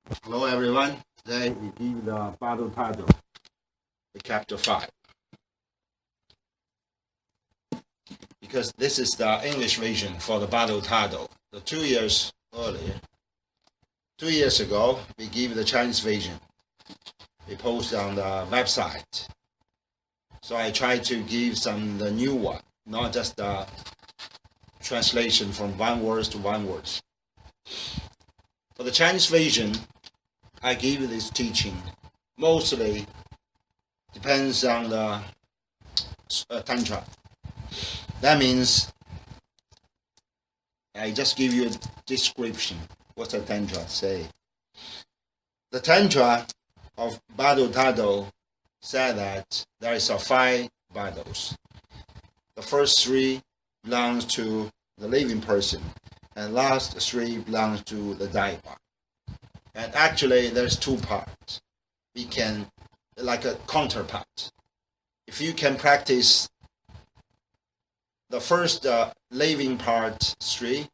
Hello everyone. Today we give the Bardo Thodol, the chapter 5. Because this is the English version for the Bardo Thodol. The 2 years earlier, 2 years ago, we give the Chinese version. We post on the website. So I try to give the new one, not just the translation from one word to one word. For the Chinese version, I give this teaching mostly depends on the Tantra. That means I just give you a description. What's the Tantra say? The Tantra of Bardo Thodol said that there is 5 Bardos. The first 3 belongs to the living person, and last 3 belongs to the died one. And actually, there's 2 parts. We can, like a counterpart. If you can practice the first living part 3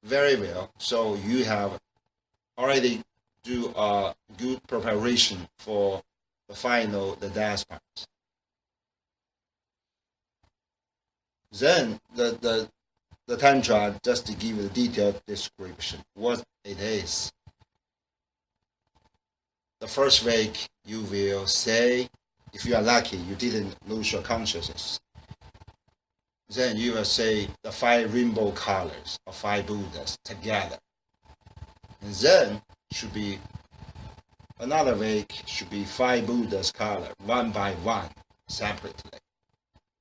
very well, so you have already do a good preparation for the final, the death part. Then the Tantra, just to give a detailed description, what it is. The first week, you will say, if you are lucky, you didn't lose your consciousness. Then you will say the 5 rainbow colors of 5 Buddhas together. And then should be another week, should be 5 Buddhas color, one by one, separately.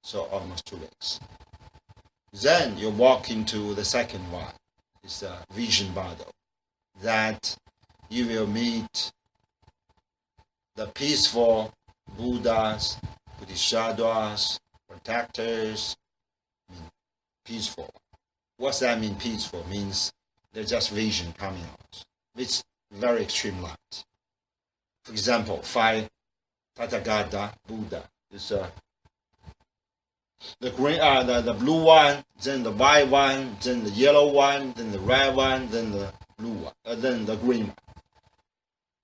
So almost 2 weeks. Then you walk into the second one. It's the vision Bardo. That you will meet the peaceful Buddhas, Bodhisattvas, protectors, peaceful. What's that mean, peaceful? Means they're just vision coming out. It's very extreme light. For example, 5 Tathagata Buddha is the green, the blue one, then the white one, then the yellow one, then the red one, then the blue one, then the green one.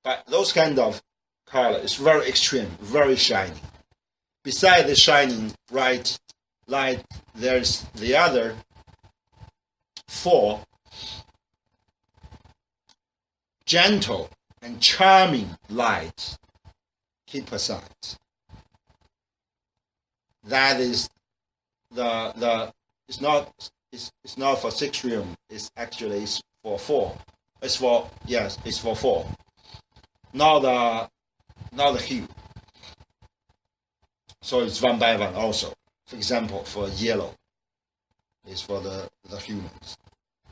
But those kind of color is very extreme, very shiny. Beside the shining bright light, there's the other 4 gentle and charming light. Keep aside. That is it's not for 6 realm. It's actually for 4. It's for 4. Not the hue. So it's one by one also. For example, for yellow, is for the humans.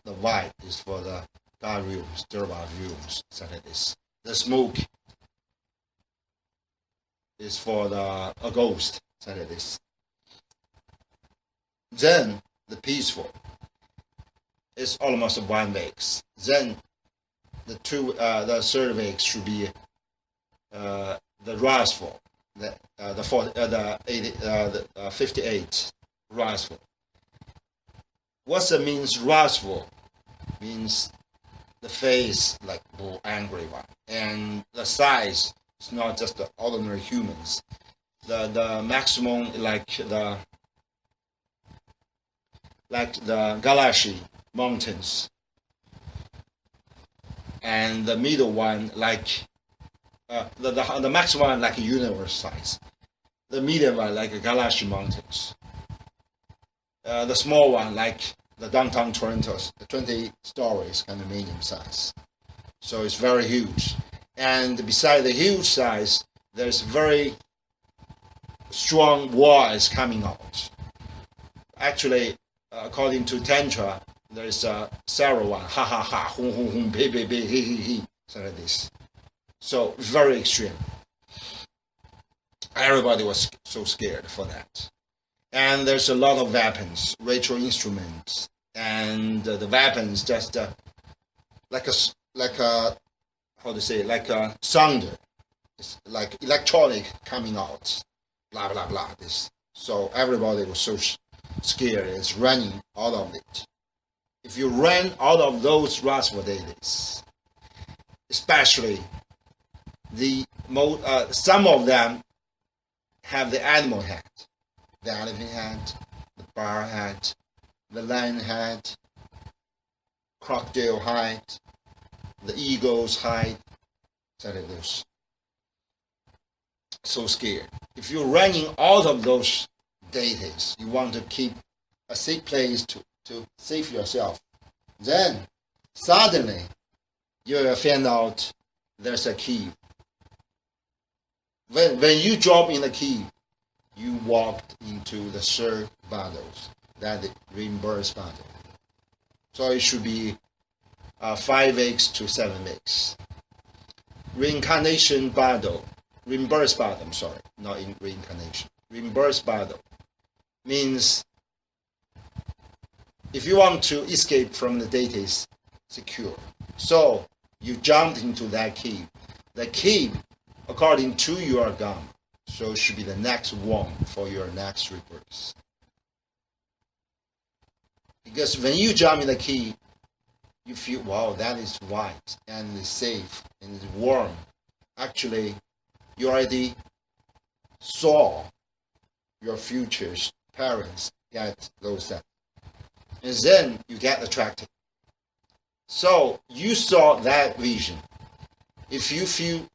The white is for the dark rooms, durable rooms, such as this. The smoke is for a ghost, such as this. Then the peaceful is almost 1 week. Then the 3rd week should be the wrathful, the 58 wrathful. What's it means wrathful? Means the face like angry one, and the size is not just the ordinary humans. The maximum like the Galaxy mountains, and the middle one like the maximum one like a universe size, the medium one like a Galaxy mountains, the small one like the downtown Toronto's, the 20 stories kind of medium size. So it's very huge, and beside the huge size, there's very strong walls coming out. Actually, according to Tantra, there's several one, ha ha ha, hum hum hum, be be be, he he he, so like this. So very extreme. Everybody was so scared for that. And there's a lot of weapons, ritual instruments, and the weapons just like a how to say, like a sounder. It's like electronic coming out, blah blah blah. This. So everybody was so scared. It's running out of it. If you ran out of those wrathful days, especially some of them have the animal head, the elephant head, the bear head, the lion head, crocodile head, the eagle's head, those. So scared. If you're running out of those deities, you want to keep a safe place to save yourself, then suddenly you will find out there's a key. When you drop in the key, you walked into the third battles, that is reimbursed battle. So it should be 5 weeks to 7 weeks. Reincarnation battle, reimbursed battle, I'm sorry, not in reincarnation. Reimbursed battle means if you want to escape from the deities, secure. So you jumped into that cave. The cave, according to your gun, so it should be the next one for your next rebirth. Because when you jump in the cave, you feel, wow, that is white and it's safe and it's warm. Actually, you already saw your future parents get those things. And then you get attracted. So you saw that vision. If you feel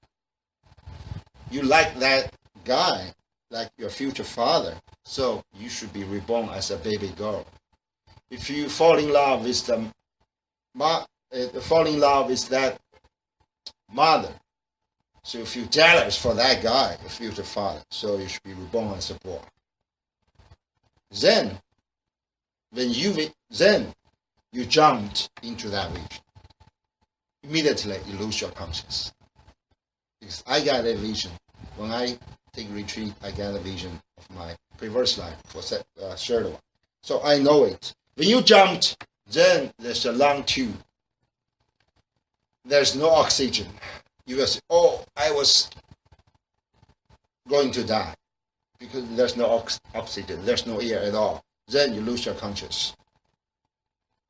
you like that guy, like your future father, so you should be reborn as a baby girl. If you fall in love with that mother, so you feel jealous for that guy, your future father, so you should be reborn as a boy. Then you jumped into that vision. Immediately you lose your consciousness. Because I got a vision. When I take retreat, I get a vision of my previous life for third one. So I know it. When you jumped, then there's a long tube. There's no oxygen. You will say, oh, I was going to die. Because there's no oxygen, there's no air at all. Then you lose your consciousness.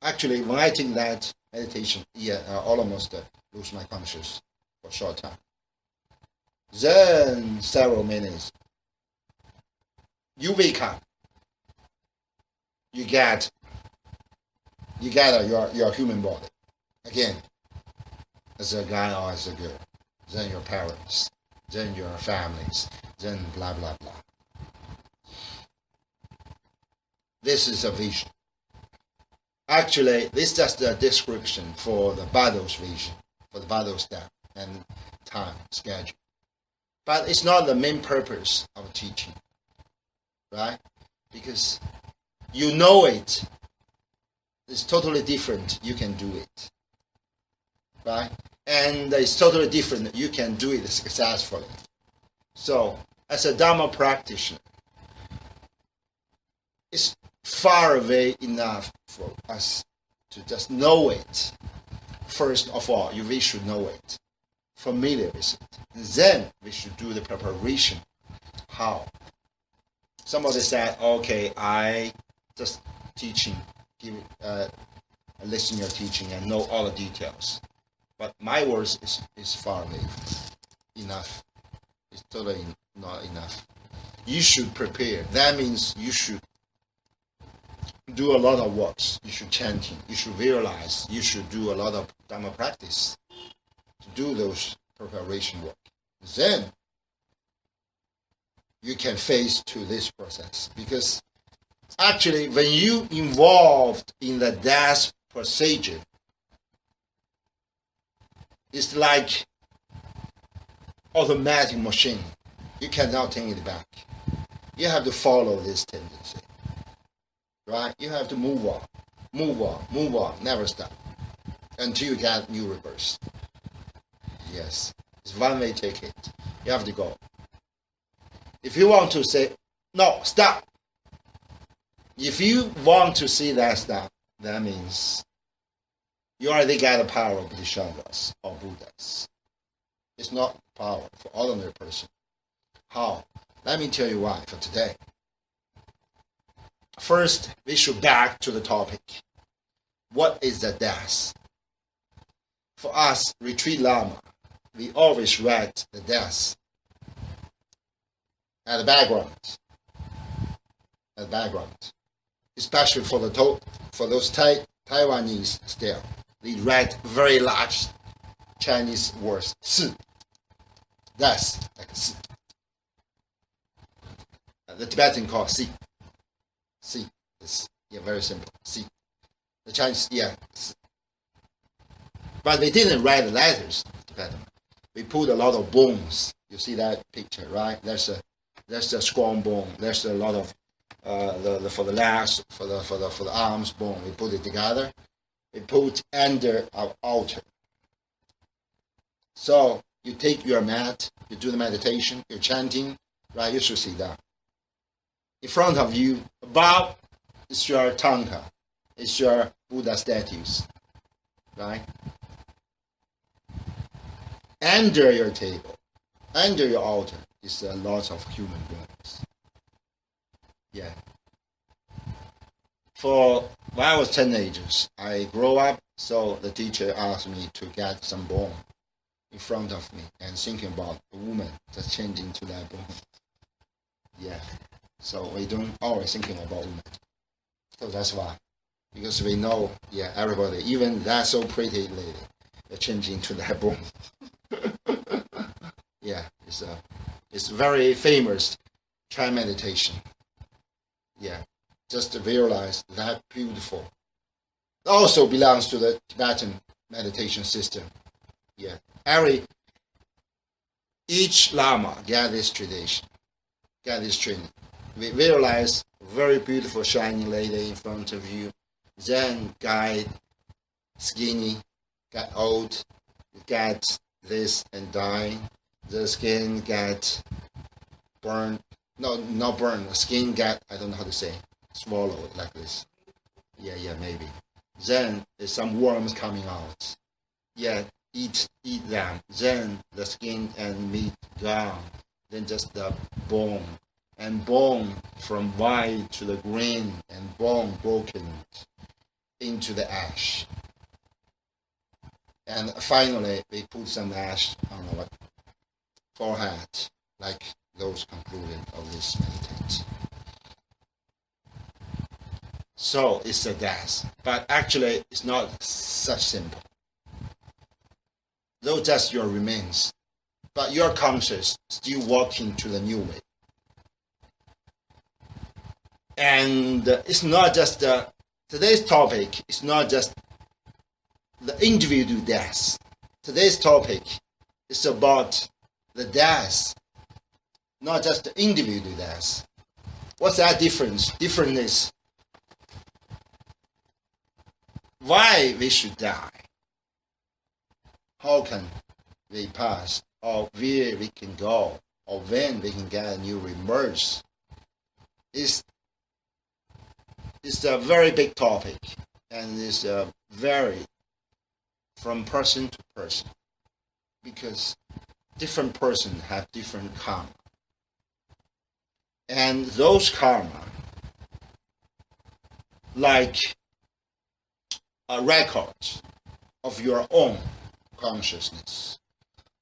Actually, when I take that meditation, I almost lose my consciousness for a short time. Then several minutes, you wake up. You get your human body again, as a guy or as a girl. Then your parents, then your families, then blah blah blah. This is a vision. Actually, this is just a description for the battle's vision, for the battle step and time schedule. But it's not the main purpose of teaching, right? Because you know it. It's totally different. You can do it, right? And it's totally different. You can do it successfully. So, as a Dharma practitioner, it's far away enough for us to just know it. First of all, we should know it, familiar with it. Then we should do the preparation. How? Somebody said, okay, I just teaching, listen to your teaching and know all the details. But my words is far away enough. It's totally not enough. You should prepare. That means you should do a lot of works. You should chanting. You should visualize. You should do a lot of Dharma practice to do those preparation work. Then you can face to this process. Because actually, when you involved in the death procedure, it's like automatic machine. You cannot take it back. You have to follow this tendency. Right? You have to move on, never stop. Until you get new rebirth. Yes. It's one-way ticket. You have to go. If you want to say, no, stop. If you want to see that stop, that means you already got the power of Bodhisattvas or Buddhas. It's not power for ordinary person. How? Let me tell you why for today. First, we should back to the topic. What is the death? For us, retreat Lama, we always read the death at the background. Especially for those Taiwanese still, they read very large Chinese words, 是, death, like 是. The Tibetan call si. Si is very simple. Si. The Chinese, si. But they didn't write the letters, Tibetan. We put a lot of bones. You see that picture, right? There's a strong bone. There's a lot of for the legs, for the arms bone. We put it together. We put under our altar. So you take your mat, you do the meditation, you're chanting, right? You should see that. In front of you, above, is your tanka, it's your Buddha statues, right? Under your table, under your altar, is a lot of human bones. Yeah. When I was teenagers, I grew up, so the teacher asked me to get some bone in front of me and thinking about a woman just changing to that bone. Yeah. So we don't always thinking about women. So that's why. Because we know, everybody, even that so pretty lady, they're changing to that bone. It's very famous Thai meditation. Yeah, just to realize that beautiful. It also belongs to the Tibetan meditation system. Yeah, each Lama get this tradition, get this training. We realize very beautiful shining lady in front of you, then guy skinny, get old, get this and die. The skin get burned. No, not burned. The skin get, I don't know how to say, swallowed like this. Yeah, maybe. Then there's some worms coming out. Yeah, eat them. Then the skin and meat gone. Then just the bone. And bone from white to the green, and bone broken into the ash. And finally, we put some ash on our forehead, like those concluded of this meditation. So it's a death, but actually it's not such simple. Though just your remains, but your conscious still walking to the new way. And it's not just today's topic is not just the individual death. Today's topic is about the death, not just the individual death. What's that difference? Difference is why we should die. How can we pass, or where we can go, or when we can get a new rebirth. It's a very big topic, and it's very from person to person, because different persons have different karma. And those karma, like a record of your own consciousness,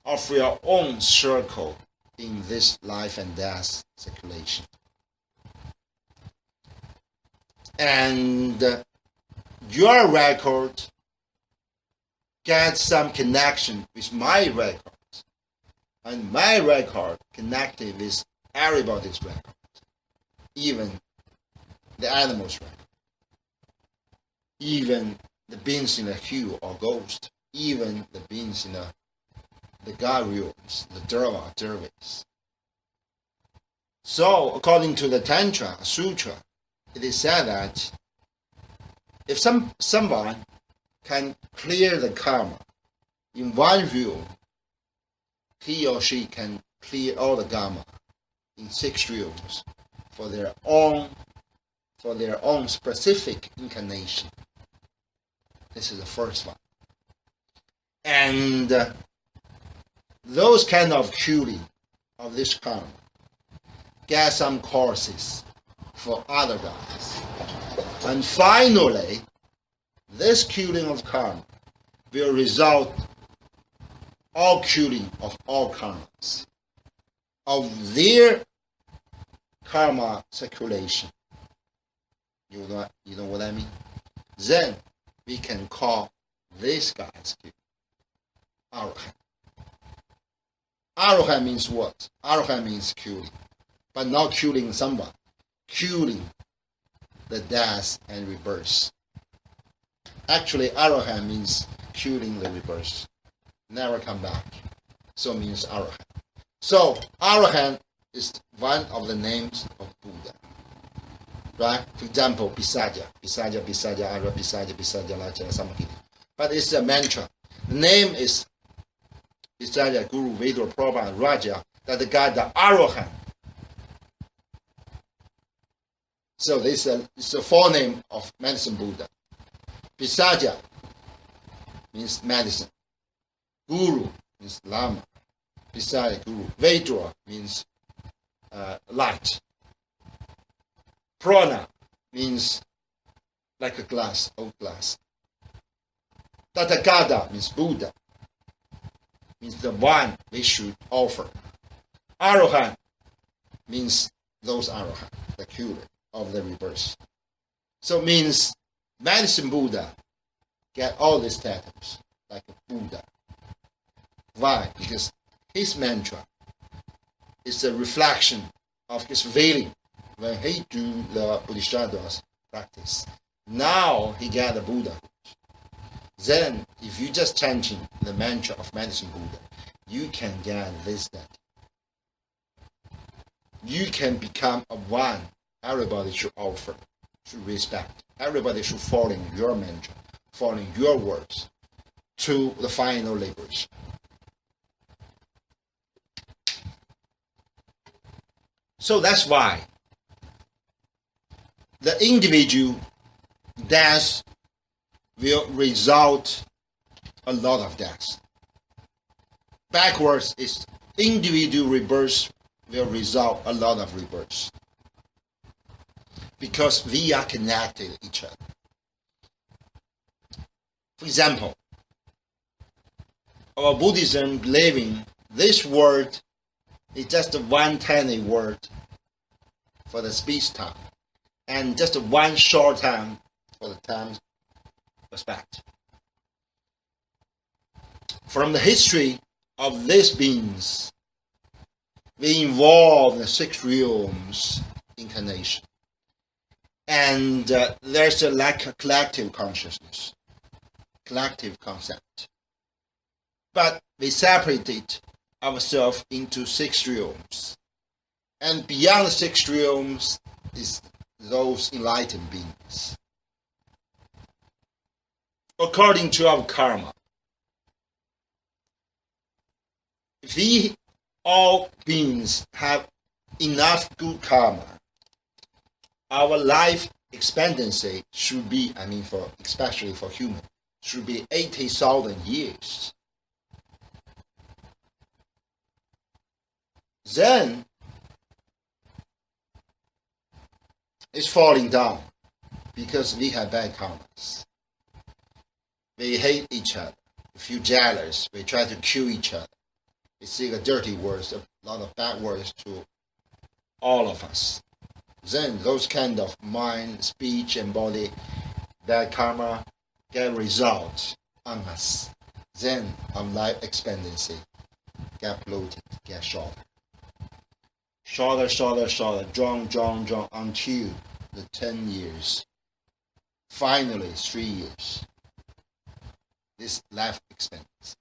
of your own circle in this life and death circulation. And your record gets some connection with my record, and my record connected with everybody's record, even the animal's record, even the beings in the hill or ghost, even the beings in the Garyons, the Durva, Dervis. So, according to the Tantra Sutra, it is said that if someone can clear the karma in one room, he or she can clear all the karma in 6 rooms for their own specific incarnation. This is the first one. And those kind of curing of this karma get some courses for other guys. And finally, this curing of karma will result all killing of all karmas, of their karma circulation. You know what I mean? Then we can call this guy as Arahant. Arahant means what? Arahant means killing, but not killing someone, killing the death and rebirth. Actually, Arahant means killing the rebirth, never come back. So means Arahant. So Arahant is one of the names of Buddha. Right? For example, Bisaja, Ara, Bisaja, Laja, Samakiti. But it's a mantra. The name is Bisaja, Guru, Vedo, Prabhupada, and Raja, that the guy, the Arahant. So this is a forename of medicine Buddha. Bisaja means medicine. Guru means Lama. Bisaja, Guru. Vedra means light. Prana means like a glass, old glass. Tathagata means Buddha, means the one we should offer. Arahant means those Arahant, the cure of the rebirth. So it means medicine Buddha get all these titles like a Buddha. Why? Because his mantra is a reflection of his feeling when he do the Bodhisattva's practice. Now he got the Buddha. Then if you just chanting the mantra of medicine Buddha, you can get this that. You can become a one everybody should offer, should respect. Everybody should follow your mantra, following your words to the final liberation. So that's why the individual death will result a lot of deaths. Backwards is individual rebirth will result a lot of rebirths. Because we are connected to each other. For example, our Buddhism believing this word is just one tiny word for the speech time, and just one short time for the time respect. From the history of these beings, we involve the 6 realms incarnation. And there's a lack of collective consciousness, collective concept. But we separated ourselves into 6 realms. And beyond the 6 realms is those enlightened beings. According to our karma, if we all beings have enough good karma, our life expectancy should be, especially for human, should be 80,000 years. Then it's falling down because we have bad karmas. We hate each other. We feel jealous. We try to kill each other. We say dirty words, a lot of bad words to all of us. Then those kind of mind, speech, and body, bad karma get results on us. Then our life expectancy get bloated, get shorter. Shorter, drawn until the 10 years. Finally, 3 years. This life expectancy.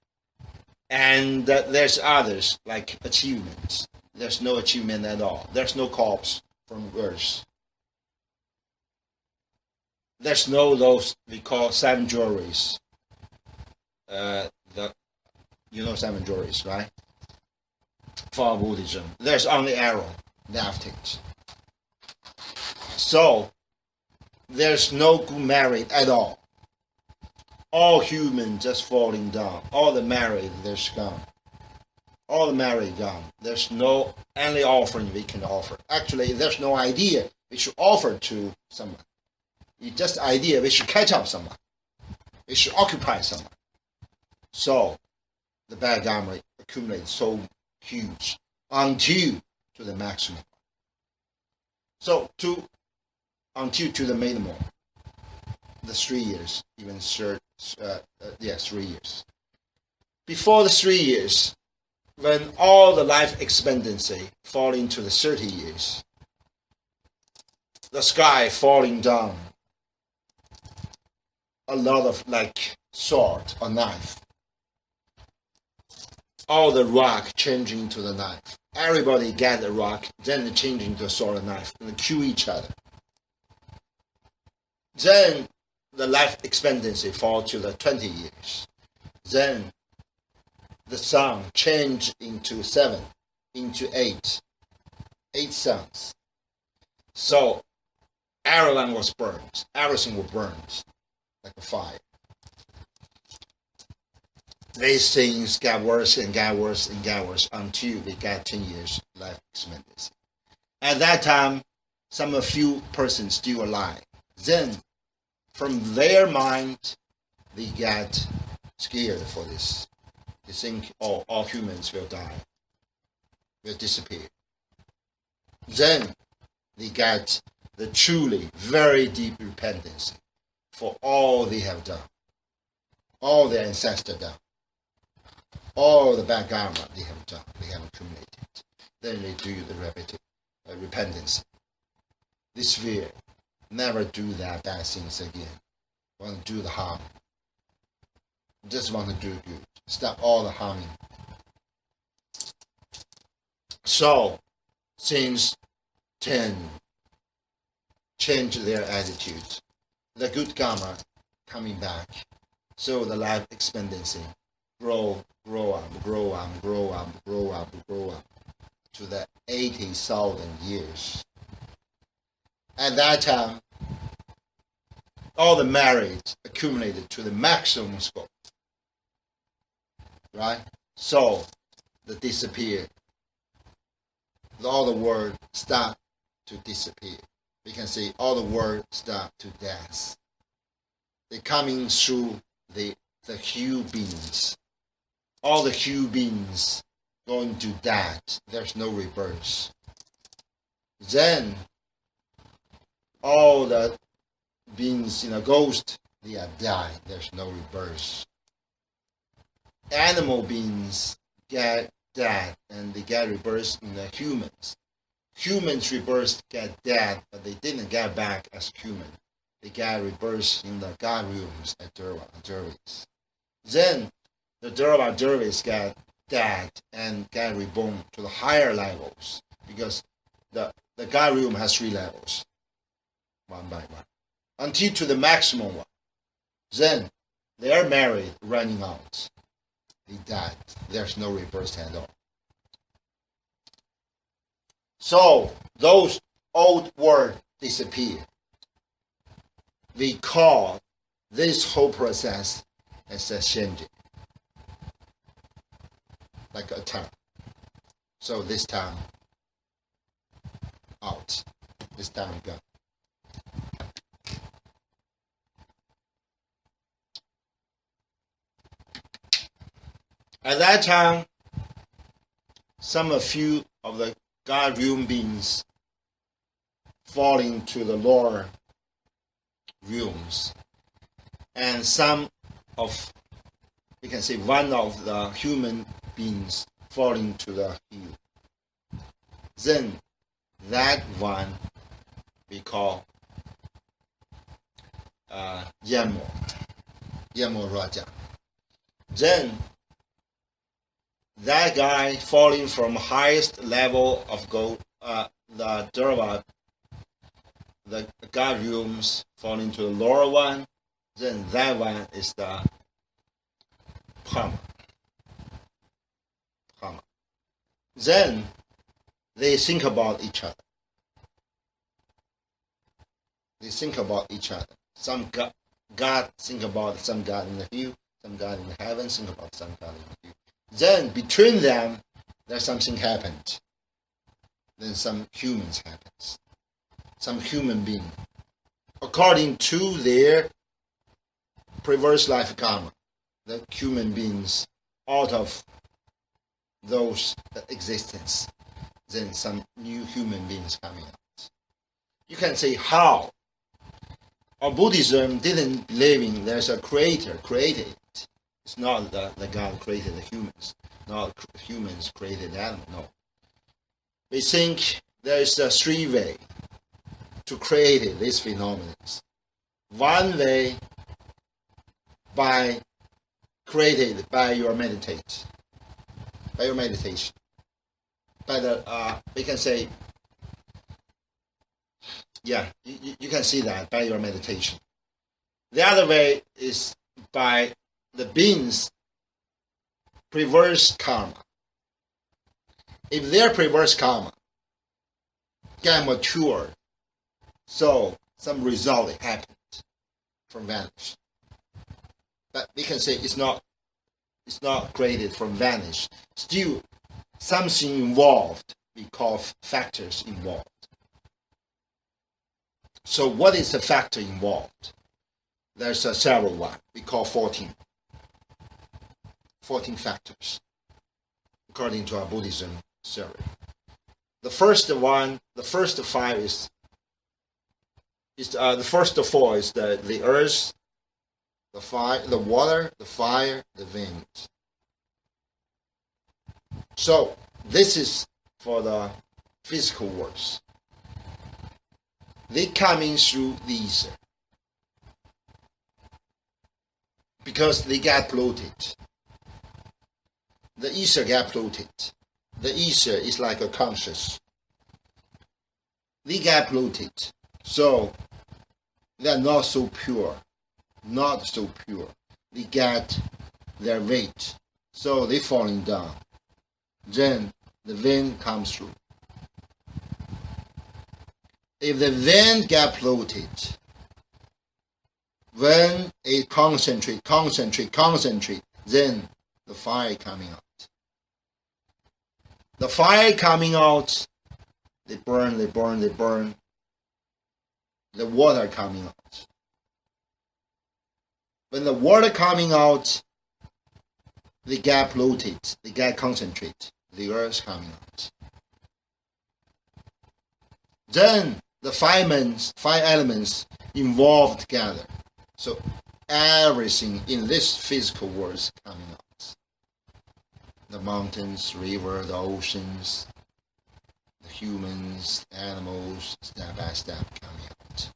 And there's others, like achievements. There's no achievement at all. There's no corpse from birth. There's no those we call 7 juries. You know 7 juries, right? For Buddhism, there's only arrow left it. So there's no good merit at all. All humans just falling down. All the merit there's gone. All the merit gone. There's no any offering we can offer. Actually, there's no idea we should offer to someone. It's just the idea we should catch up someone. We should occupy someone. So the bad karma accumulates so huge until to the maximum. So until to the minimum, the 3 years, even 3 years. Before the 3 years, when all the life expectancy fall into the 30 years, the sky falling down, a lot of like sword or knife, all the rock changing to the knife. Everybody get a rock, then they change into a sword and knife, and they kill each other. Then the life expectancy fall to the 20 years. Then the sun changed into 7, into 8 suns. So everyone was burned. Everything was burned like a fire. These things got worse and got worse and got worse until they got 10 years life expectancy. At that time, a few persons still alive. Then, from their mind, they got scared for this. They think all humans will die, will disappear. Then, they got the truly very deep repentance for all they have done, all their ancestors done. All the bad karma they have done, they have accumulated. Then they do the repentance. This fear, never do that bad things again. Want to do the harm. Just want to do good. Stop all the harming. So, since 10, change their attitude. The good karma coming back. So the life expectancy grow up to the 80,000 years. At that time, all the marriage accumulated to the maximum scope. Right? So, the disappear. All the world start to disappear. We can see all the world start to death. They coming through the human beings. All the human beings going to that. There's no rebirth. Then all the beings, ghost, they are died. There's no rebirth. Animal beings get dead and they get rebirth in the humans. Humans rebirth get dead, but they didn't get back as human. They got rebirth in the God realms at Dervis. Then the Dervis got dead and got reborn to the higher levels because the God realm has 3 levels, one by one, until to the maximum one. Then they are married, running out. They died. There's no rebirth at all. So those old words disappear. We call this whole process as a changing, like a time. So this time out, this time gone. At that time, a few of the God realm beings fall into the lower realms, and we can say one of the human beings fall into the hill. Then that one we call Yamo Raja. Then that guy falling from highest level of the Durva, the God realms fall into the lower one, then that one is the Pama. Then they think about each other. Some God think about some God in the hill, some God in the heaven think about some God in the hill. Then between them, there's something happened. Then some humans happens. Some human being. According to their previous life karma, the human beings out of those existence, then some new human beings coming out. You can say how. Or Buddhism didn't believe in there's a creator created it. It's not that the God created the humans, not humans created animals. No. We think there's a three way to create these phenomena. One way by created by your meditation. By the we can say, yeah, you can see that by your meditation. The other way is by the beings' perverse karma. If their perverse karma get mature, so some result happened from vanish. But we can say it's not created from vanish. Still, something involved. We call factors involved. So what is the factor involved? There's several ones. We call 14. 14 factors, according to our Buddhism theory. The first five is the first four is the earth, the fire, the water, the fire, the wind. So this is for the physical worlds. They come in through the ether because they get polluted. The ether get polluted. The ether is like a conscious. They get polluted, so they're not so pure. Not so pure. They get their weight, so they falling down. Then the wind comes through. If the wind get polluted, when it concentrate, then the fire coming out. The fire coming out, they burn. The water coming out. When the water coming out, they get polluted, they get concentrate. The earth coming out. Then the five elements involved together. So everything in this physical world is coming out. The mountains, river, the oceans, the humans, animals, step by step coming out.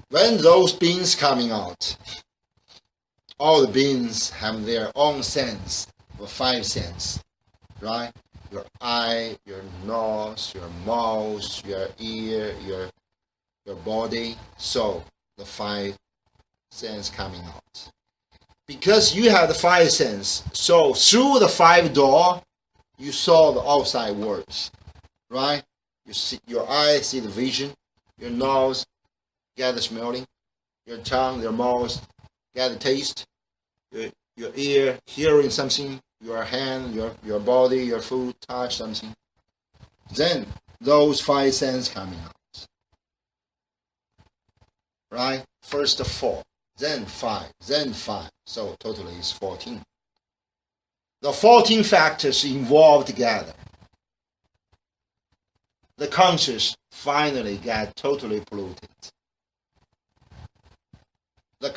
When those beings coming out, all the beings have their own sense, or five senses, right? Your eye, your nose, your mouth, your ear, your body. So the five senses coming out. Because you have the five senses, so through the five door, you saw the outside world, right? You see, your eye see the vision, your nose get the smelling, your tongue, your mouth get the taste, your ear hearing something, your hand, your body, your food, touch something. Then those five senses coming out. Right? First 4, then 5, then 5. So totally is 14. The 14 factors involved together. The conscious finally got totally polluted. Your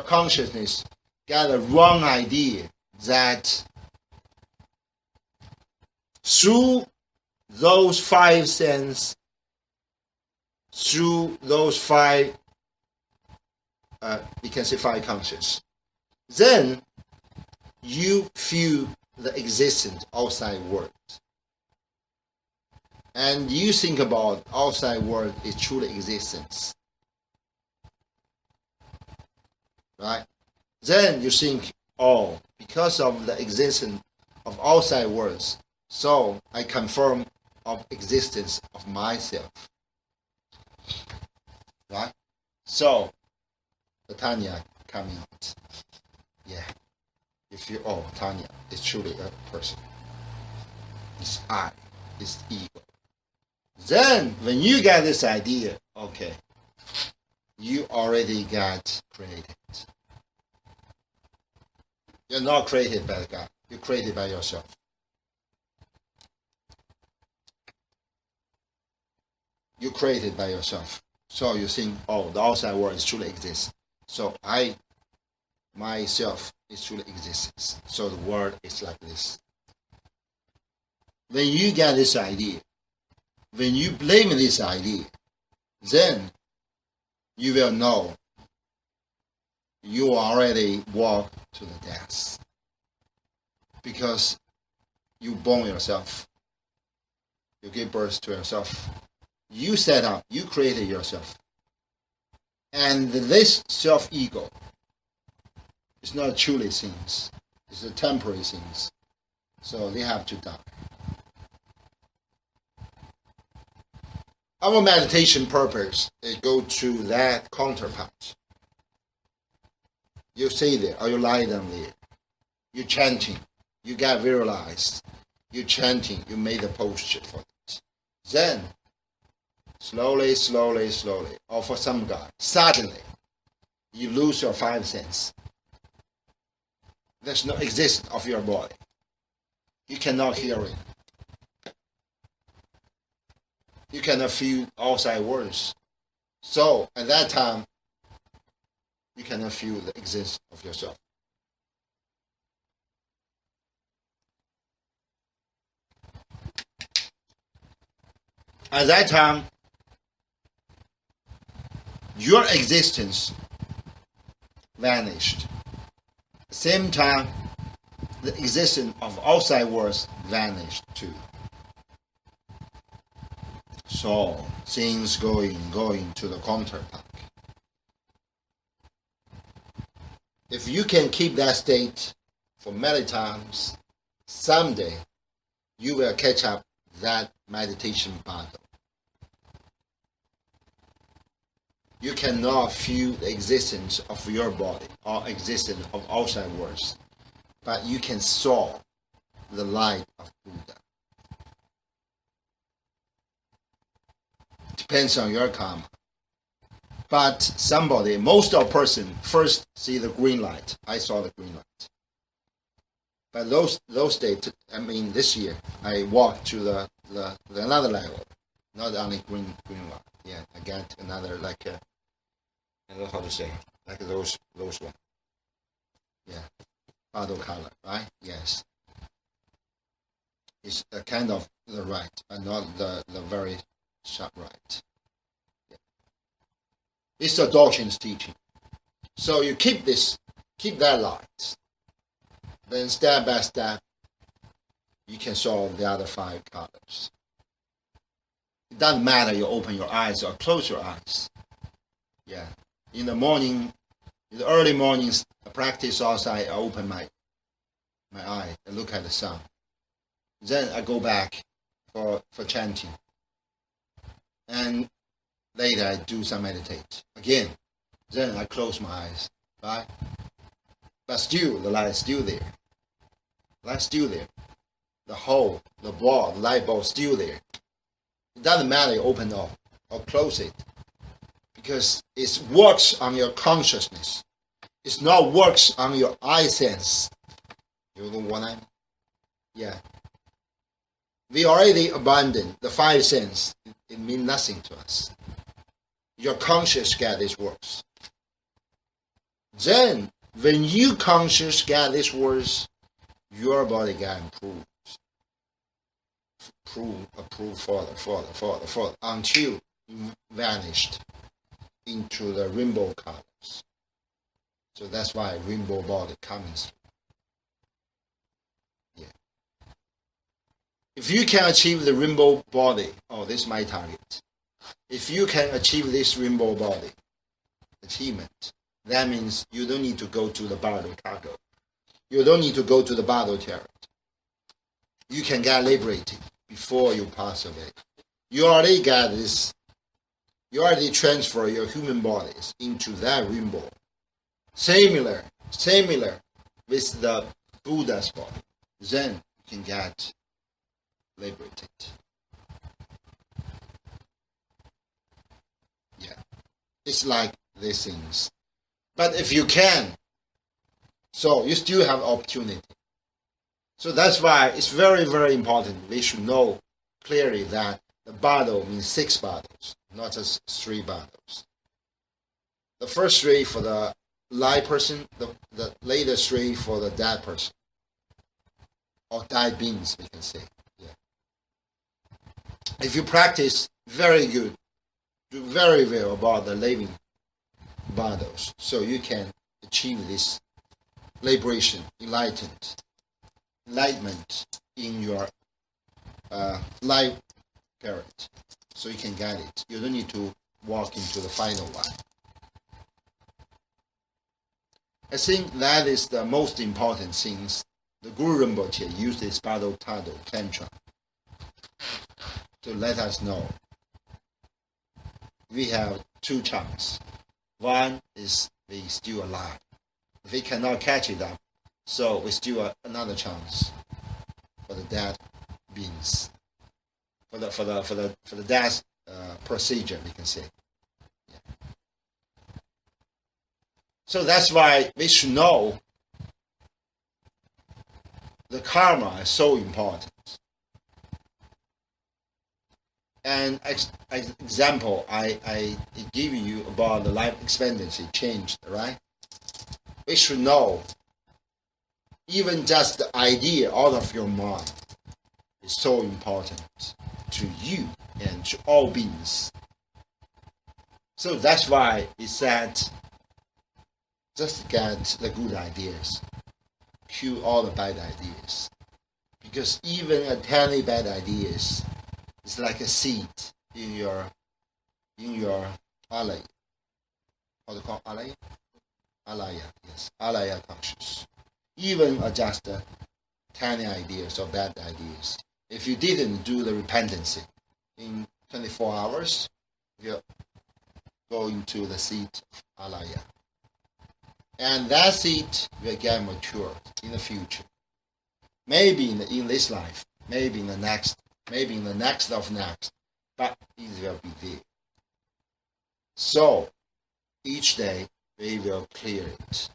consciousness got a wrong idea that through those five senses, through those five, we can say five conscious, then you feel the existence outside world. And you think about outside world is truly existence. Right? Then you think, oh, because of the existence of outside worlds, so I confirm of existence of myself. Right? So the Tanya coming out. Yeah. If you, oh, Tanya is truly a person. It's I, it's ego. Then when you get this idea, okay, you already got created. You're not created by God. You're created by yourself. You're created by yourself. So you think, oh, the outside world is truly exists. So I, myself, is truly exists. So the world is like this. When you get this idea, when you blame this idea, then you will know you already walk to the death. Because you born yourself. You give birth to yourself. You set up, you created yourself. And this self-ego is not truly things. It's a temporary things. So they have to die. Our meditation purpose is go to that counterpart. You stay there or you lie down there. You're chanting. You get visualized. You're chanting. You made a posture for it. Then, slowly, or for some guy, suddenly, you lose your five senses. There's no existence of your body. You cannot hear it. You cannot feel outside words. So, at that time, you cannot feel the existence of yourself. At that time, your existence vanished. At the same time, the existence of outside worlds vanished too. So things going to the counterpart. If you can keep that state for many times, someday you will catch up that meditation battle. You cannot feel the existence of your body or existence of outside worlds, but you can saw the light of Buddha. Depends on your karma. But somebody, most of person first see the green light. I saw the green light. But those days, I mean this year, I walked to the another level. Not only green light. Yeah, I got another like I don't know how to say, like those one. Yeah, Bardo color, right? Yes. It's a kind of the right, but not the very sharp right. Yeah. It's the doctrine's teaching. So you keep that light. Then step by step, you can solve the other five colors. It doesn't matter you open your eyes or close your eyes. Yeah. In the morning, in the early mornings, I practice outside, I open my eye and look at the sun. Then I go back for chanting. And later I do some meditate. Again, then I close my eyes. Right? But still, the light is still there. Light still there. The hole, the ball, the light bulb still there. It doesn't matter you open or close it. Because it works on your consciousness. It's not works on your eye sense. You know what I mean? Yeah. We already abandoned the five senses. It means nothing to us. Your conscious get this works. Then, when you conscious get this works, your body get improved. Improve further, until you vanished into the rainbow colors. So that's why rainbow body comes. Yeah. If you can achieve the rainbow body, oh, this is my target. If you can achieve this rainbow body achievement, that means you don't need to go to the Bardo cargo. You don't need to go to the Bardo chariot. You can get liberated before you pass away. You already got this. You already transfer your human bodies into that rainbow. Similar with the Buddha's body. Then you can get liberated. Yeah. It's like these things. But if you can So you still have opportunity. So that's why it's very, very important. We should know clearly that the Bardo means 6 Bardos, not just 3 Bardos. The first 3 for the live person, the later 3 for the dead person. Or dead beings, we can say. Yeah. If you practice very good, do very well about the living Bardos, so you can achieve this liberation, enlightenment in your life period. So you can get it. You don't need to walk into the final one. I think that is the most important things. The Guru Rinpoche used this Bardo Thodol Tantra to let us know we have 2 chances. One is we still alive. If we cannot catch it up, so we still have another chance for the dead beings, for the death procedure, we can say. Yeah. So that's why we should know the karma is so important. And example I give you about the life expectancy changed, right? We should know even just the idea out of your mind is so important to you and to all beings. So that's why it said just get the good ideas, kill all the bad ideas. Because even a tiny bad ideas is like a seed in your alaya. How do you call alaya? Alaya, yes. Alaya conscious. Even just tiny ideas or bad ideas. If you didn't do the repentance in 24 hours, you go into the seed of alaya. And that seed will get matured in the future. Maybe in this life, maybe in the next of next, but it will be there. So each day we will clear it.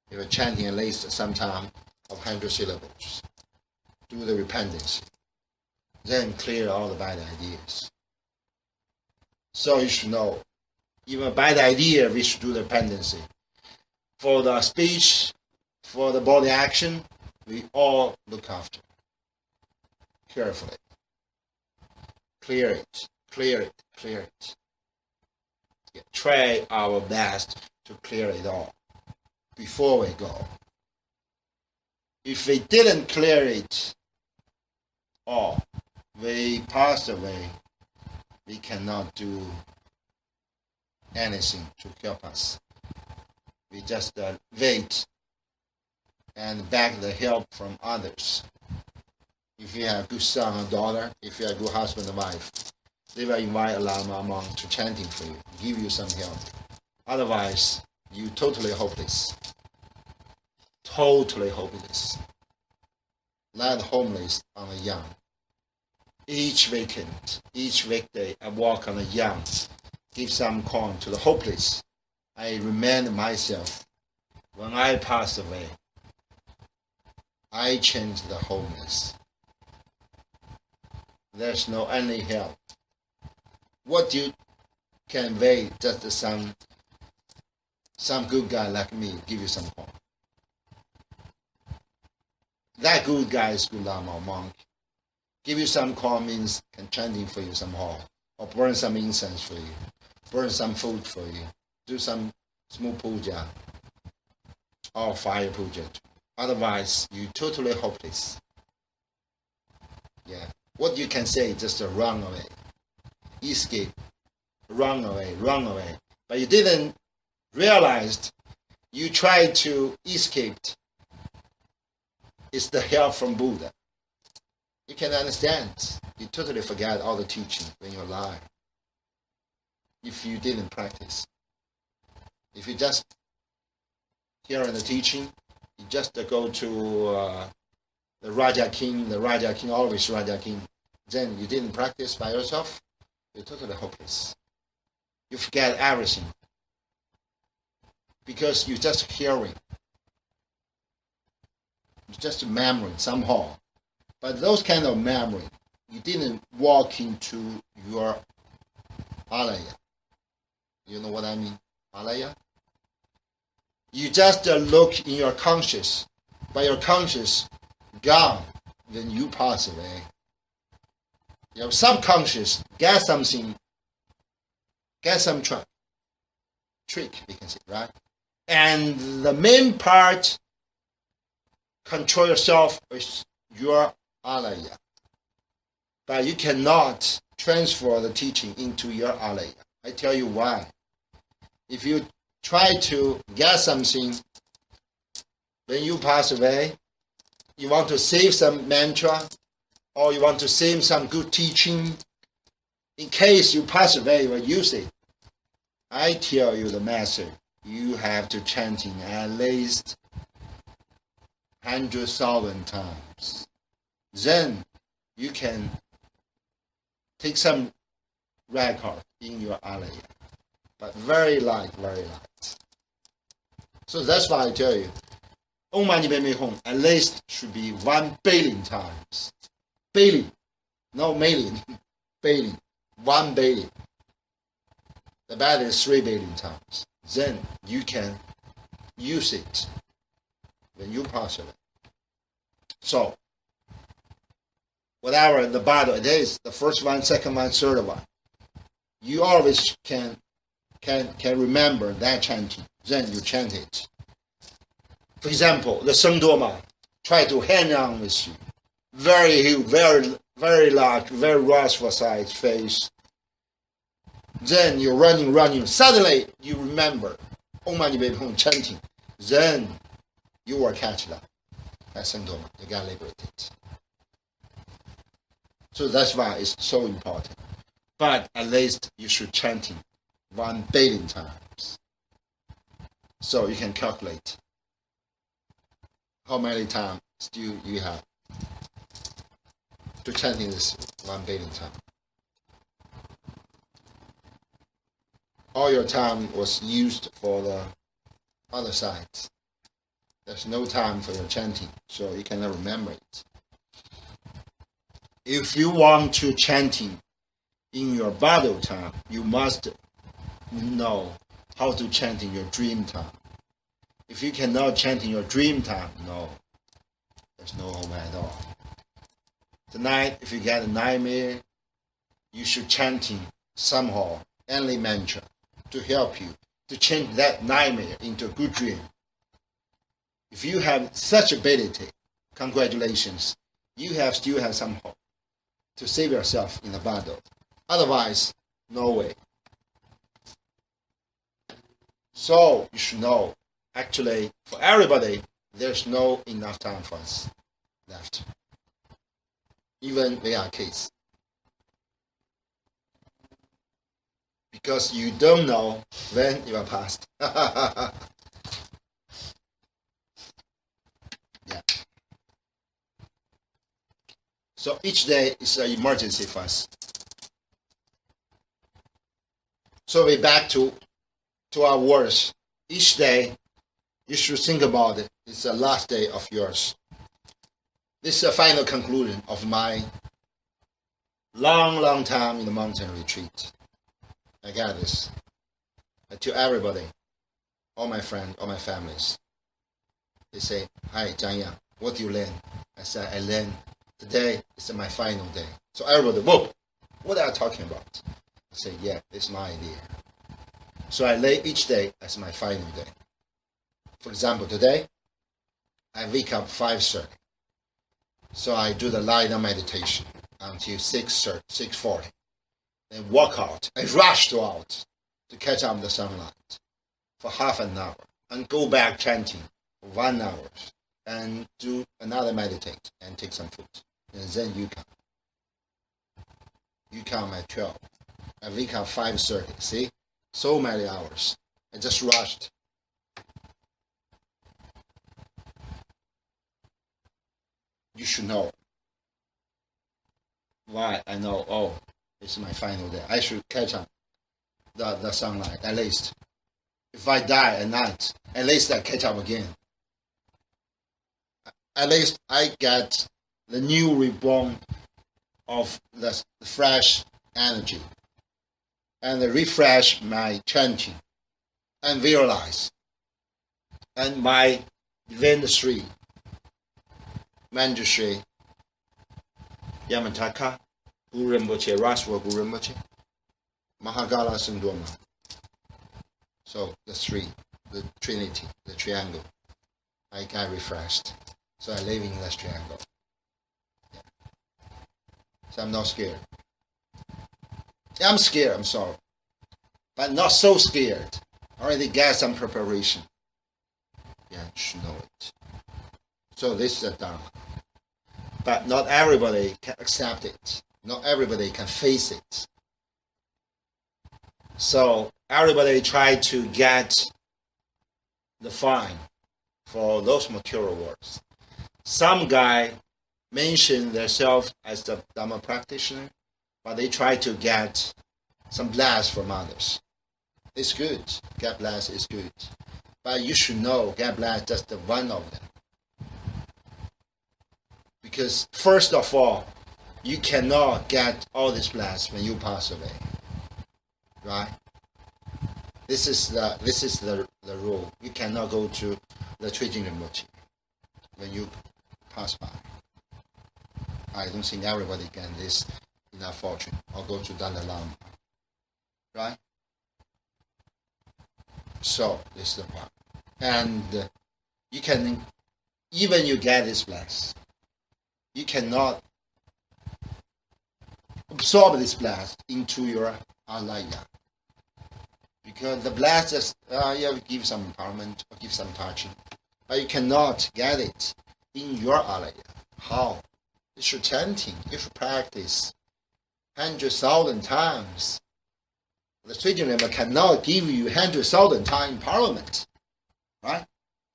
We will chanting at least some time of 100 syllables. Do the repentance. Then clear all the bad ideas. So you should know, even a bad idea, we should do the repentance. For the speech, for the body action, we all look after carefully. Clear it, clear it, clear it. Yeah, try our best to clear it all before we go. If we didn't clear it all, we passed away, we cannot do anything to help us. We just wait and beg the help from others. If you have a good son or daughter, if you have a good husband or wife, they will invite a Lama monk to chanting for you, give you some help. Otherwise, you totally hopeless. Totally hopeless. Like homeless on a young. Each weekend, each weekday, I walk on a young, give some corn to the hopeless. I remind myself, when I pass away, I change the homeless. There's no any help. What you can wait, just some good guy like me give you some corn. That good guy is good Lama or monk. Give you some corn means can chanting for you somehow, or burn some incense for you, burn some food for you, do some small puja or fire puja. Otherwise, you totally hopeless. Yeah. What you can say is just run away, escape, run away. But you didn't realize you tried to escape. It's the help from Buddha. You can understand. You totally forget all the teaching when you're alive. If you didn't practice. If you just hear the teaching, you just go to the Raja King, always Raja King. Then you didn't practice by yourself, you're totally hopeless. You forget everything. Because you're just hearing. It's just memory somehow. But those kind of memory, you didn't walk into your alaya. You know what I mean? Alaya? You just look in your conscious, but your conscious gone when you pass away. Your subconscious get something, get some trick, we can say, right? And the main part, control yourself with your alaya. But you cannot transfer the teaching into your alaya. I tell you why. If you try to get something when you pass away, you want to save some mantra, or you want to save some good teaching, in case you pass away, you will use it. I tell you the message, you have to chanting at least 100,000 times. Then you can take some record in your alaya, but very light, very light. So that's why I tell you, Om Mani Padme Hum at least should be 1 billion times. Billion, no million, billion, 1 billion. The bad is 3 billion times. Then you can use it when you pass away. So, whatever the Bardo it is, the first one, second one, third one, you always can remember that chanting. Then you chant it. For example, the Sengdoma try to hang on with you. Very huge, very large, very wrathful size face. Then you're running. Suddenly you remember Om Mani Padme Hum chanting. Then you will catch that. That's Sengdoma. You got liberated. So that's why it's so important. But at least you should chanting 1 billion times. So you can calculate how many times still you have to chanting this 1 billion times. All your time was used for the other side. There's no time for your chanting, so you cannot remember it. If you want to chanting in your Bardo time, you must know how to chant in your dream time. If you cannot chant in your dream time, no, there's no hope at all. Tonight, if you get a nightmare, you should chanting somehow any mantra to help you to change that nightmare into a good dream. If you have such ability, congratulations, you still have some hope to save yourself in the Bardo. Otherwise, no way. So you should know, actually, for everybody, there's no enough time for us left. Even we are kids. Because you don't know when you are past. Yeah. So each day is an emergency for us. So we're back to our words. Each day, you should think about it. It's the last day of yours. This is the final conclusion of my long time in the mountain retreat. I got this. I tell everybody, all my friends, all my families, they say, "Hi, Zhang Yang, what do you learn?" I said, "I learned today is my final day." So everybody, whoa, what are you talking about? I say, "Yeah, it's my idea." So I lay each day as my final day. For example, today, I wake up 5:30. So I do the lie down meditation until 6:30, 6:40. Then walk out. I rush out to catch up the sunlight for half an hour and go back chanting for 1 hour and do another meditate and take some food. And then you come. You come at 12. I wake up 5:30. See? So many hours. I just rushed. You should know. Why? I know, oh, it's my final day. I should catch up the sunlight, at least. If I die at night, at least I catch up again. at least I get the new reborn of the fresh energy and refresh my chanting and visualize. And my event 3, Manjushri, Yamataka, Guru Rinpoche, Raswa Guru Rinpoche, Mahagala Sundoma. So the 3, the Trinity, the triangle. I got refreshed. So I live in this triangle. Yeah. So I'm not scared. I'm scared, I'm sorry. But not so scared. Already got some preparation. Yeah, you should know it. So this is the Dharma. But not everybody can accept it. Not everybody can face it. So everybody try to get the fine for those material works. Some guy mention themselves as the Dharma practitioner, but they try to get some bless from others. It's good. Get bless is good. But you should know get bless just one of them. Because first of all, you cannot get all this bless when you pass away. Right? This is the rule. You cannot go to the Trijing Rinpoche when you pass by. I don't think everybody can this enough fortune or go to Dalai Lama. Right? So this is the part. And you can, even you get this bless, you cannot absorb this bless into your alaya. Because the bless is, you give some empowerment or give some touching, but you cannot get it in your alaya. How? You should chanting, you should practice 100,000 times. The Trijing Rinpoche cannot give you 100,000 times empowerment. Right?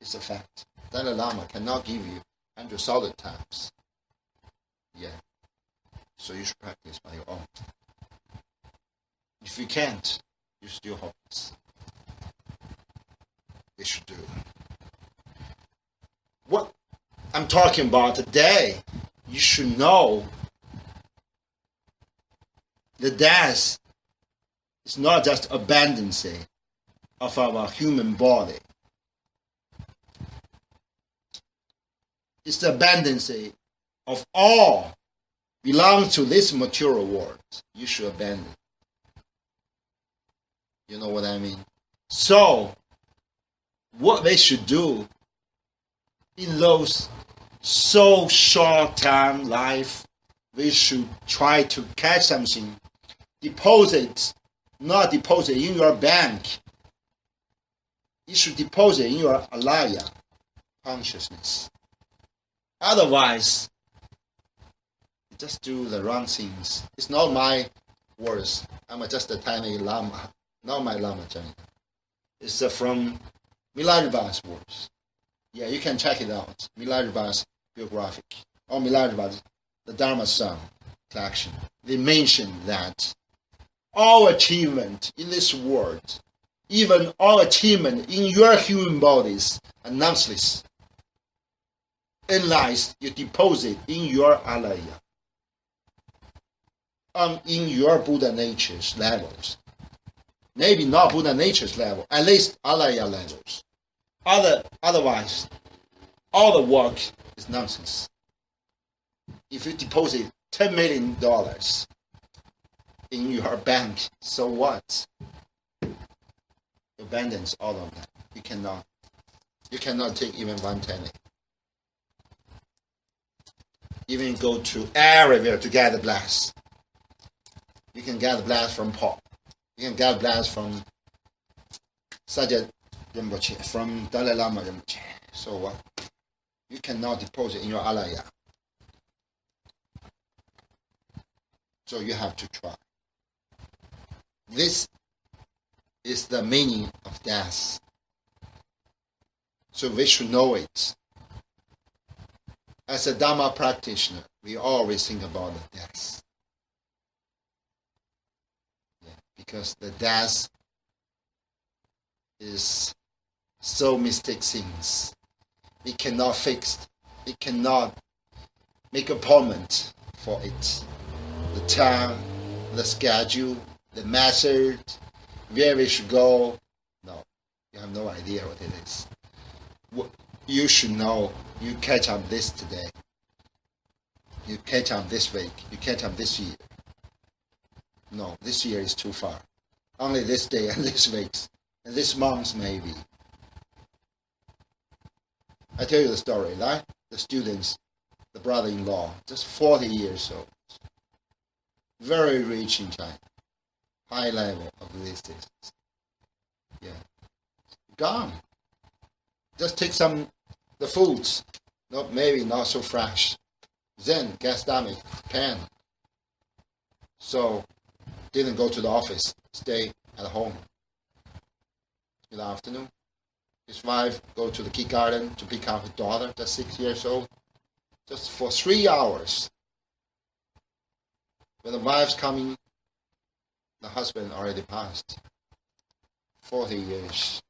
It's a fact. Dalai Lama cannot give you 100,000 times. Yeah. So you should practice by your own. If you can't, you're still hopeless. They should do. What I'm talking about today, you should know the death is not just abundance of our human body. It's the abundance of all belongs to this material world. You should abandon. You know what I mean? So, what they should do in those so short time life, we should try to catch something, not deposit in your bank. You should deposit in your alaya consciousness. Otherwise, you just do the wrong things. It's not my words. I'm just a tiny lama, not my lama China. It's from Milareba's words. Yeah, you can check it out. Milareba's biographic or Milareba's the Dharma Song collection. They mention that all achievement in this world, even all achievement in your human bodies, are nonsense. Unless you deposit in your alaya, in your Buddha nature's levels. Maybe not Buddha nature's level, at least alaya levels. Otherwise, all the work is nonsense. If you deposit $10 million in your bank, so what? You abandon all of that. You cannot take even 1 penny. Even go to everywhere to get the blast. You can get the blast from Paul. You can get the blast from Sajjad Rinpoche, from Dalai Lama Rinpoche. So what? You cannot deposit in your alaya. So you have to try. This is the meaning of death. So we should know it. As a Dharma practitioner, we always think about the death. Yeah, because the death is so mystic things. We cannot fix It cannot make appointment for it. The time, the schedule, the method, where we should go. No, you have no idea what it is. You should know. You catch up this today. You catch up this week. You catch up this year. No, this year is too far. Only this day and this week and this month maybe. I tell you the story, right? The students, the brother-in-law, just 40 years old. Very rich in China. High level of listed. Yeah. Gone. Just take the foods. Maybe not so fresh. Then get stomach, pain. So didn't go to the office. Stay at home. In the afternoon. His wife go to the kindergarten to pick up his daughter, just 6 years old. Just for 3 hours. When the wife's coming, the husband already passed. 40 years.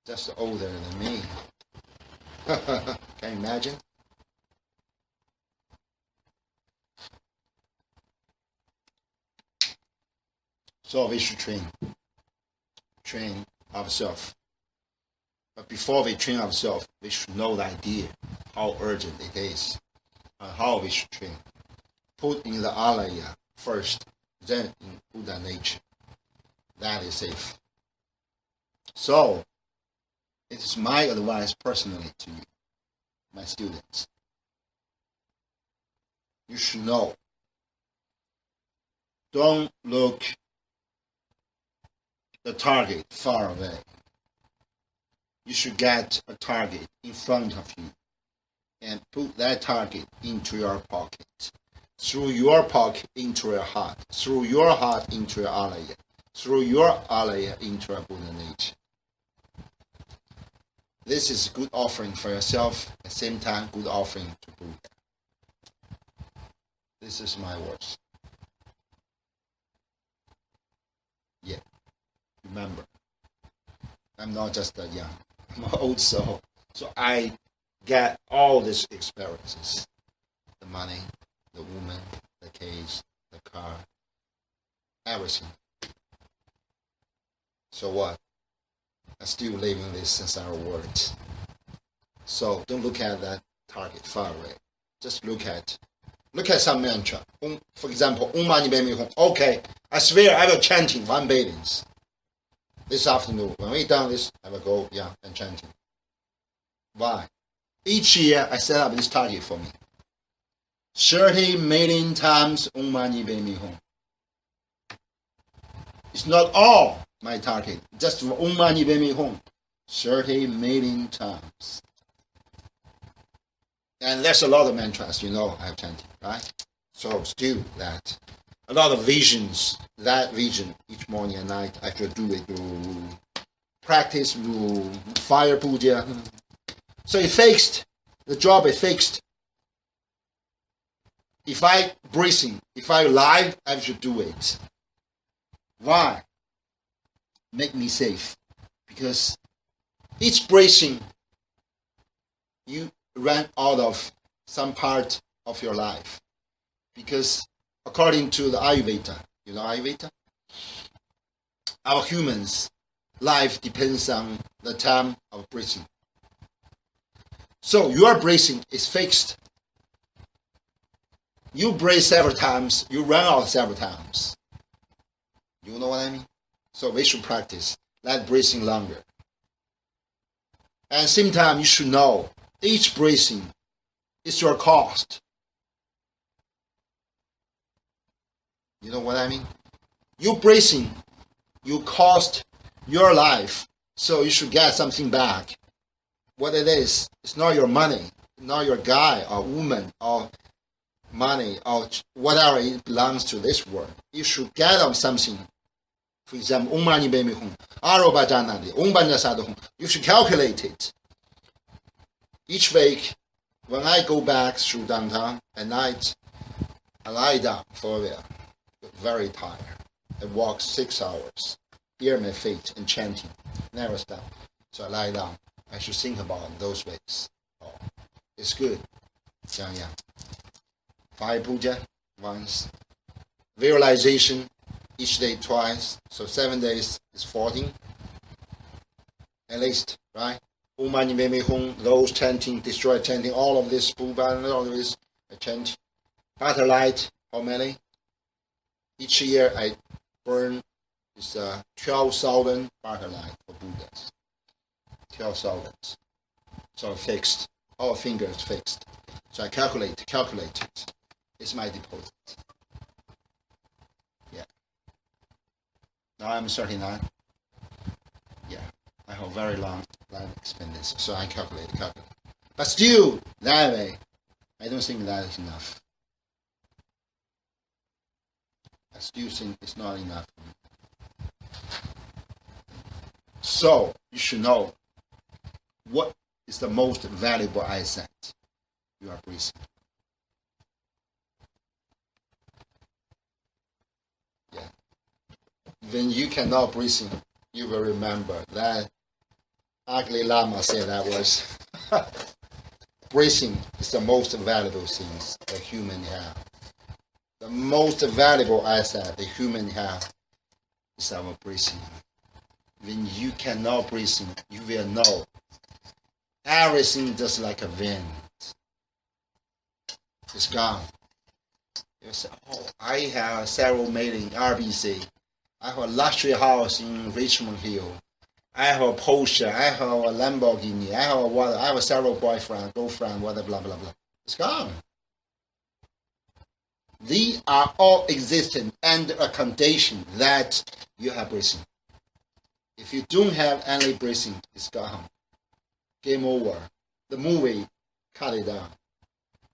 Just older than me. Can you imagine? So we should train ourselves. But before we train ourselves, we should know the idea, how urgent it is, and how we should train. Put in the alaya first, then in Buddha nature. That is safe. So, it is my advice personally to you, my students. You should know. Don't look the target far away. You should get a target in front of you and put that target into your pocket. Through your pocket into your heart. Through your heart into your alaya. Through your alaya into your Buddha nature. This is a good offering for yourself, at the same time good offering to Buddha. This is my words. Yeah, remember, I'm not just a young, I'm an old soul. So I get all these experiences. The money, the woman, the case, the car, everything. So what? I'm still living this samsara world. So don't look at that target far away. Just look at some mantra. For example, Om Mani Padme Hum. Okay, I swear I will chanting 1 billion. This afternoon, when we done this, I will go and chanting. Why? Each year I set up this target for me. 30 million times Om Mani Padme Hum. It's not all my target, just for Om Mani Padme Hum, 30 million times. And there's a lot of mantras, I have chanted, right? So still that. A lot of visions, that vision, each morning and night, I should do it, practice, fire puja. So it fixed, the job is fixed. If I breathing, if I alive, I should do it. Why? Make me safe. Because each breathing, you ran out of some part of your life. Because according to the Ayurveda, Ayurveda? Our humans' life depends on the time of breathing. So your breathing is fixed. You breathe several times, you run out several times. You know what I mean? So we should practice that breathing longer. And same time, you should know each breathing is your cost. You know what I mean? You breathing, you cost your life, so you should get something back. What it is, it's not your money, not your guy or woman or money or whatever it belongs to this world. You should get on something. For example, Om Mani Padme Hum, Aropa Janandi, Om Banda Sadhu Hum. You should calculate it. Each week, when I go back through downtown at night, I lie down for a while, very tired. I walk 6 hours, hear my feet and chanting, never stop. So I lie down. I should think about those weeks. Oh, It's good. Yeah. 5 puja once. Visualization each day twice. So 7 days is 14. At least, right? Umani Meme Hung, those chanting, destroy chanting, all of this, all of this chanting. Butter light, how many? Each year I burn is 12,000 butter light for Buddhas. 12,000. So fixed. All fingers fixed. So I calculate it. It's my deposit. Yeah. Now I'm 39. Yeah. I have very long life experience. So I calculate. But still, that way, I don't think that is enough. I still think it's not enough. So you should know what is the most valuable asset you are breathing. Yeah. When you cannot breathe, you will remember that ugly Lama said that was breathing is the most valuable thing the human have. The most valuable asset the human have is our breathing. When you cannot breathe, you will know everything just like a wind. It's gone. You say, oh, I have several million RBC. I have a luxury house in Richmond Hill. I have a Porsche. I have a Lamborghini. I have several boyfriend, girlfriend, whatever, blah, blah, blah. It's gone. These are all existent under a condition that you have breathing. If you don't have any breathing, it's gone. Game over. The movie, cut it down.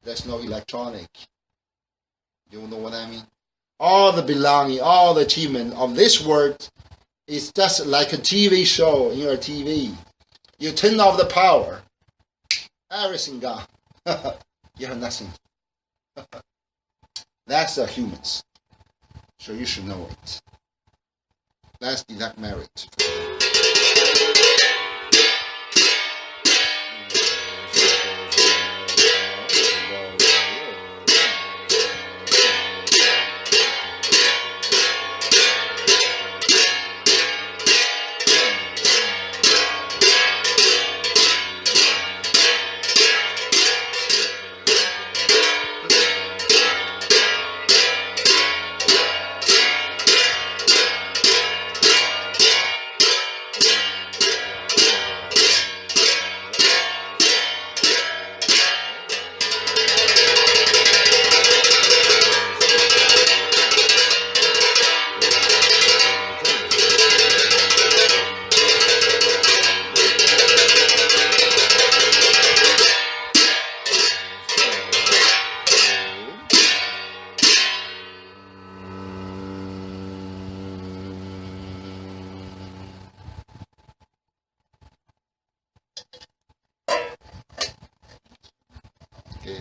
There's no electronic. You know what I mean? All the belonging, all the achievement of this world is just like a TV show in your TV. You turn off the power, everything gone. You have nothing. That's the humans. So you should know it. Let's deduct merit. Okay.